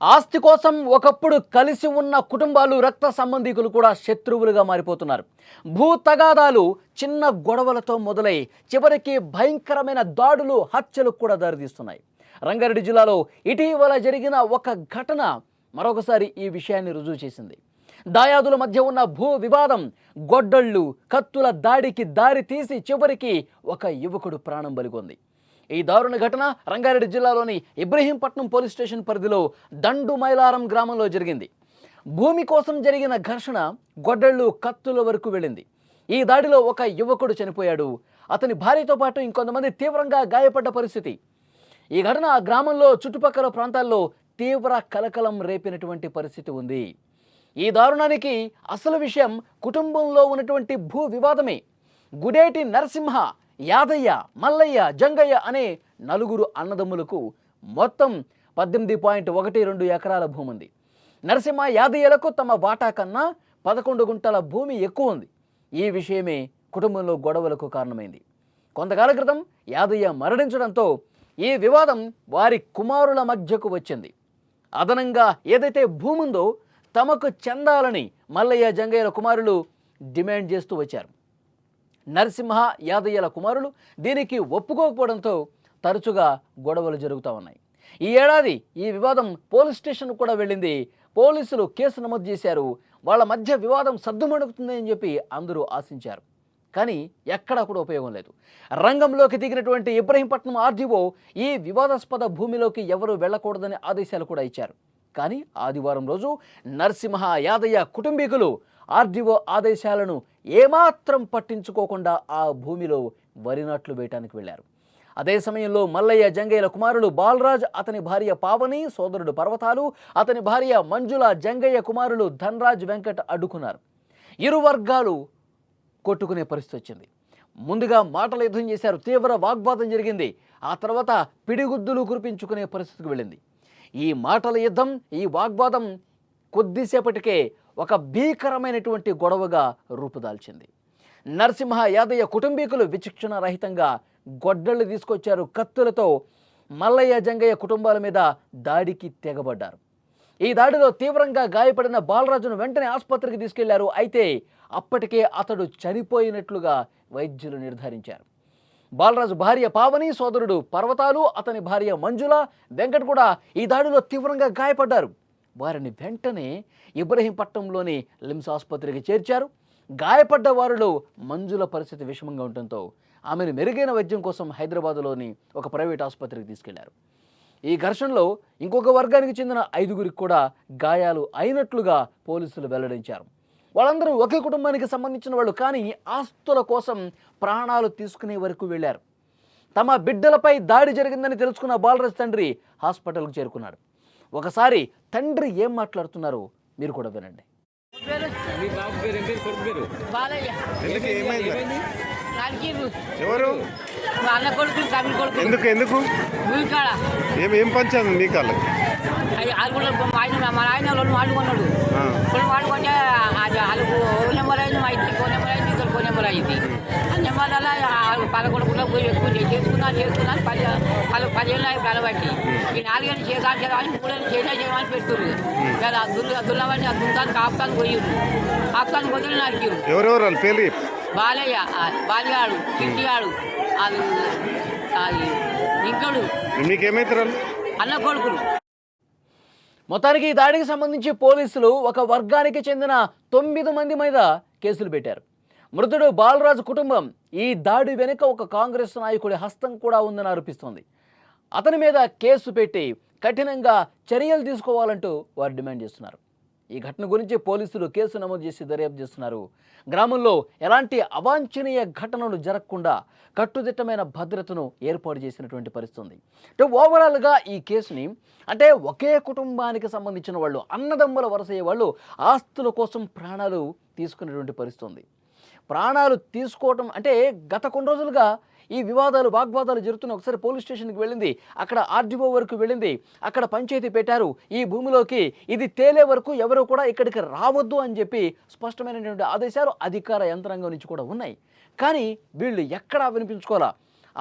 ఆస్తి కోసం ఒకప్పుడు కలిసి ఉన్న కుటుంబాలు రక్త సంబంధికులు కూడా శత్రువులుగా మారిపోతున్నారు. భూ తగాదాలు చిన్న గొడవలతో మొదలై చివరికి భయంకరమైన దాడులు, హత్యలు కూడా దారితీస్తున్నాయి. రంగారెడ్డి జిల్లాలో ఇటీవల జరిగిన ఒక ఘటన మరొకసారి ఈ విషయాన్ని రుజువు చేసింది. దాయాదుల మధ్య ఉన్న భూ వివాదం గొడ్డళ్ళు, కత్తుల దాడికి దారి తీసి చివరికి ఒక యువకుడు ప్రాణం బలిగొంది. ఈ దారుణ ఘటన రంగారెడ్డి జిల్లాలోని ఇబ్రహీంపట్నం పోలీస్ స్టేషన్ పరిధిలో దండు మైలారం గ్రామంలో జరిగింది. భూమి కోసం జరిగిన ఘర్షణ గొడ్డళ్ళు, కత్తుల వరకు వెళ్ళింది. ఈ దాడిలో ఒక యువకుడు చనిపోయాడు. అతని భార్యతో పాటు ఇంకొంతమంది తీవ్రంగా గాయపడ్డ పరిస్థితి. ఈ ఘటన ఆ గ్రామంలో చుట్టుపక్కల ప్రాంతాల్లో తీవ్ర కలకలం రేపినటువంటి పరిస్థితి ఉంది. ఈ దారుణానికి అసలు విషయం కుటుంబంలో ఉన్నటువంటి భూ వివాదమే. గుడేటి నరసింహ, యాదయ్య, మల్లయ్య, జంగయ్య అనే నలుగురు అన్నదమ్ములకు మొత్తం 18.12 ఎకరాల భూమి ఉంది. నరసింహ, యాదయ్యలకు తమ వాటా కన్నా 11 గుంటల భూమి ఎక్కువ ఉంది. ఈ విషయమే కుటుంబంలో గొడవలకు కారణమైంది. కొంతకాల క్రితం యాదయ్య మరణించడంతో ఈ వివాదం వారి కుమారుల మధ్యకు వచ్చింది. అదనంగా ఏదైతే భూమి ఉందో తమకు చెందాలని మల్లయ్య, జంగయ్యల కుమారులు డిమాండ్ చేస్తూ వచ్చారు. నరసింహ, యాదయ్యల కుమారులు దీనికి ఒప్పుకోకపోవడంతో తరచుగా గొడవలు జరుగుతూ ఉన్నాయి. ఈ ఏడాది ఈ వివాదం పోలీస్ స్టేషన్ కూడా వెళ్ళింది. పోలీసులు కేసు నమోదు చేశారు. వాళ్ళ మధ్య వివాదం సద్దుమణుగుతుందని చెప్పి అందరూ ఆశించారు. కానీ ఎక్కడా కూడా ఉపయోగం లేదు. రంగంలోకి దిగినటువంటి ఇబ్రహీంపట్నం ఆర్డీఓ ఈ వివాదాస్పద భూమిలోకి ఎవరూ వెళ్ళకూడదని ఆదేశాలు కూడా ఇచ్చారు. కానీ ఆదివారం రోజు నరసింహ, యాదయ్య కుటుంబీకులు ఆర్డీఓ ఆదేశాలను ఏమాత్రం పట్టించుకోకుండా ఆ భూమిలో వరి నాట్లు వేయటానికి వెళ్ళారు. అదే సమయంలో మల్లయ్య, జంగయ్యల కుమారులు బాలరాజ్, అతని భార్య పావని, సోదరుడు పర్వతాలు, అతని భార్య మంజుల, జంగయ్య కుమారులు ధనరాజ్, వెంకట్ అడ్డుకున్నారు. ఇరు వర్గాలు కొట్టుకునే పరిస్థితి వచ్చింది. ముందుగా మాటల యుద్ధం చేశారు. తీవ్ర వాగ్వాదం జరిగింది. ఆ తర్వాత పిడిగుద్దులు కురిపించుకునే పరిస్థితికి వెళ్ళింది. ఈ మాటల యుద్ధం, ఈ వాగ్వాదం కొద్దిసేపటికే ఒక భీకరమైనటువంటి గొడవగా రూపుదాల్చింది. నరసింహ, యాదయ్య కుటుంబీకులు విచక్షణ రహితంగా గొడ్డళ్ళు తీసుకొచ్చారు. కత్తులతో మల్లయ్య, జంగయ్య కుటుంబాల మీద దాడికి తెగబడ్డారు. ఈ దాడిలో తీవ్రంగా గాయపడిన బాలరాజును వెంటనే ఆసుపత్రికి తీసుకెళ్లారు. అయితే అప్పటికే అతడు చనిపోయినట్లుగా వైద్యులు నిర్ధారించారు. బాలరాజు భార్య పావని, సోదరుడు పర్వతాలు, అతని భార్య మంజుల, వెంకట్ కూడా ఈ దాడిలో తీవ్రంగా గాయపడ్డారు. వారిని వెంటనే ఇబ్రహీంపట్నంలోని లిమ్స్ ఆసుపత్రికి చేర్చారు. గాయపడ్డ వారిలో మంజుల పరిస్థితి విషమంగా ఉండటంతో ఆమెను మెరుగైన వైద్యం కోసం హైదరాబాద్లోని ఒక ప్రైవేట్ ఆసుపత్రికి తీసుకెళ్లారు. ఈ ఘర్షణలో ఇంకొక వర్గానికి చెందిన 5గురికి కూడా గాయాలు అయినట్లుగా పోలీసులు వెల్లడించారు. వాళ్ళందరూ ఒకే కుటుంబానికి సంబంధించిన వాళ్ళు, కానీ ఆస్తుల కోసం ప్రాణాలు తీసుకునే వరకు వెళ్ళారు. తమ బిడ్డలపై దాడి జరిగిందని తెలుసుకున్న బాలరాజ్ తండ్రి హాస్పిటల్కు చేరుకున్నాడు. ఒకసారి తండ్రి ఏం మాట్లాడుతున్నారో మీరు కూడా వినండి. ఎవరు ఎందుకు ఎందుకు ఏం పంచాను నీ కాళ్ళకి? మా ఆయన వాళ్ళు కొన్నాడు. వాళ్ళు కొంటే వాళ్ళకు ఓ నెంబర్ అయింది, మా ఇద్దరికి ఓ నెంబర్ అయింది, ఇద్దరికి ఓ నెంబర్ అయింది. ఆ నెంబర్ వల్ల పదకొండు పోయి ఎక్కువ చేసుకున్నాను. వాళ్ళు 10 ఏళ్ళు ఇప్పుడు అలబట్టి ఈ 4 ఏళ్ళు చేయాలని 3 ఏళ్ళు చేయమని పెడుతున్నారు. దుల్లవాడిని ఆ దుంతాన్ని కాపుతాను పోయిరు. కాపుతాన్ని వదిలి నరికిరు. ఎవరెవరు వాళ్ళ పేర్లు? బాలయ్య, బాలిగాడు, కిట్టిగాడు, అది ఇంకడు, నీకేమైతారు అన్న కొడుకులు. మొత్తానికి ఈ దాడికి సంబంధించి పోలీసులు ఒక వర్గానికి చెందిన 9 మంది మీద కేసులు పెట్టారు. మృతుడు బాలరాజు కుటుంబం ఈ దాడి వెనుక ఒక కాంగ్రెస్ నాయకుడి హస్తం కూడా ఉందని ఆరోపిస్తోంది. అతని మీద కేసు పెట్టి కఠినంగా చర్యలు తీసుకోవాలంటూ వారు డిమాండ్ చేస్తున్నారు. ఈ ఘటన గురించి పోలీసులు కేసు నమోదు చేసి దర్యాప్తు చేస్తున్నారు. గ్రామంలో ఎలాంటి అవాంఛనీయ ఘటనలు జరగకుండా కట్టుదిట్టమైన భద్రతను ఏర్పాటు చేసినటువంటి పరిస్థితి ఉంది. అంటే ఓవరాల్గా ఈ కేసుని ఒకే కుటుంబానికి సంబంధించిన వాళ్ళు, అన్నదమ్ముల వరసయ్యే వాళ్ళు ఆస్తుల కోసం ప్రాణాలు తీసుకునేటువంటి పరిస్థితి ఉంది. ప్రాణాలు తీసుకోవటం గత కొన్ని రోజులుగా ఈ వివాదాలు, వాగ్వాదాలు జరుగుతున్న ఒకసారి పోలీస్ స్టేషన్కి వెళ్ళింది. అక్కడ ఆర్డీఓ వరకు వెళ్ళింది. అక్కడ పంచాయతీ పెట్టారు. ఈ భూమిలోకి ఇది తేలే వరకు ఎవరు కూడా ఇక్కడికి రావద్దు అని చెప్పి స్పష్టమైనటువంటి ఆదేశాలు అధికార యంత్రాంగం నుంచి కూడా ఉన్నాయి. కానీ వీళ్ళు ఎక్కడా వినిపించుకోవాలా.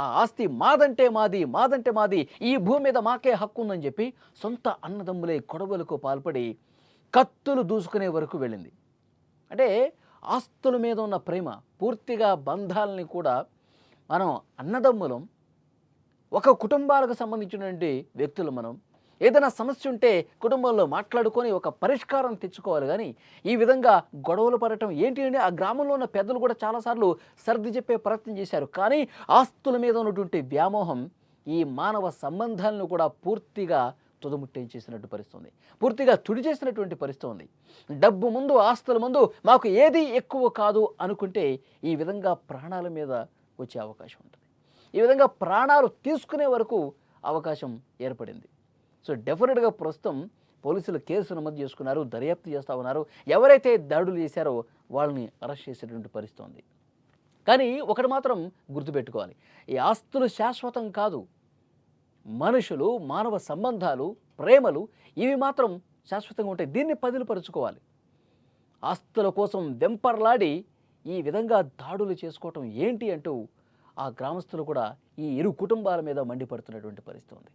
ఆ ఆస్తి మాదంటే మాది, మాదంటే మాది, ఈ భూమి మీద మాకే హక్కు ఉందని చెప్పి సొంత అన్నదమ్ములే గొడవలకు పాల్పడి కత్తులు దూసుకునే వరకు వెళ్ళింది. అంటే ఆస్తుల మీద ఉన్న ప్రేమ, పూర్తిగా బంధాలని కూడా మనం అన్నదమ్ములం, ఒక కుటుంబాలకు సంబంధించినటువంటి వ్యక్తులు మనం ఏదైనా సమస్య ఉంటే కుటుంబంలో మాట్లాడుకొని ఒక పరిష్కారం తెచ్చుకోవాలి. కానీ ఈ విధంగా గొడవలు పడటం ఏంటి అని ఆ గ్రామంలో ఉన్న పెద్దలు కూడా చాలాసార్లు సర్ది చెప్పే ప్రయత్నం చేశారు. కానీ ఆస్తుల మీద ఉన్నటువంటి వ్యామోహం ఈ మానవ సంబంధాలను కూడా పూర్తిగా తుదముట్టించేసినట్టు పరిస్థితుంది, పూర్తిగా తుడిచేసినటువంటి పరిస్థితి ఉంది. డబ్బు ముందు, ఆస్తుల ముందు మాకు ఏది ఎక్కువ కాదు అనుకుంటే ఈ విధంగా ప్రాణాల మీద వచ్చే అవకాశం ఉంటుంది. ఈ విధంగా ప్రాణాలు తీసుకునే వరకు అవకాశం ఏర్పడింది. సో డెఫినెట్గా ప్రస్తుతం పోలీసులు కేసు నమోదు చేసుకున్నారు, దర్యాప్తు చేస్తూ ఉన్నారు. ఎవరైతే దాడులు చేశారో వాళ్ళని అరెస్ట్ చేసేటువంటి పరిస్థితి ఉంది. కానీ ఒకటి మాత్రం గుర్తుపెట్టుకోవాలి, ఈ ఆస్తులు శాశ్వతం కాదు. మనుషులు, మానవ సంబంధాలు, ప్రేమలు ఇవి మాత్రం శాశ్వతంగా ఉంటాయి. దీన్ని పదిలపరుచుకోవాలి. ఆస్తుల కోసం వెంపర్లాడి ఈ విధంగా దాడులు చేసుకోవటం ఏంటి అంటూ ఆ గ్రామస్తులు కూడా ఈ ఇరు కుటుంబాల మీద మండిపడుతున్నటువంటి పరిస్థితి ఉంది.